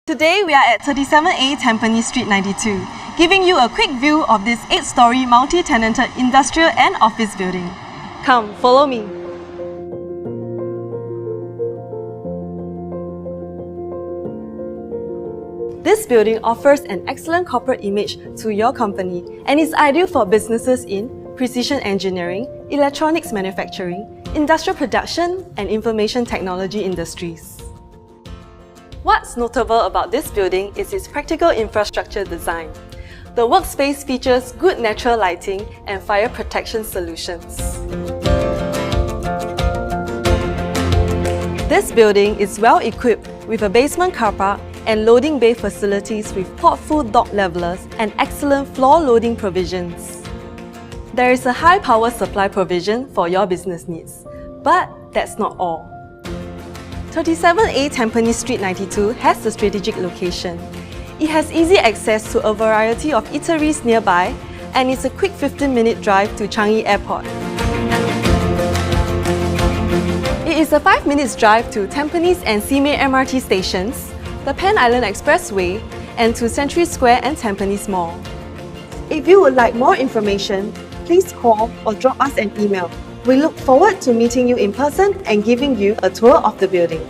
Today we are at 37A Tampines Street 92, giving you a quick view of this 8-storey multi-tenanted industrial and office building. Come, follow me. This building offers an excellent corporate image to your company and is ideal for businesses in precision engineering, electronics manufacturing, industrial production, and information technology industries. What's notable about this building is its practical infrastructure design. The workspace features good natural lighting and fire protection solutions. This building is well equipped with a basement car park and loading bay facilities with thoughtful dock levelers and excellent floor loading provisions. There is a high power supply provision for your business needs, but that's not all. 37A Tampines Street 92 has a strategic location. It has easy access to a variety of eateries nearby and is a quick 15-minute drive to Changi Airport. It is a 5 minutes drive to Tampines and Simei MRT stations, the Pan Island Expressway, and to Century Square and Tampines Mall. If you would like more information, please call or drop us an email. We look forward to meeting you in person and giving you a tour of the building.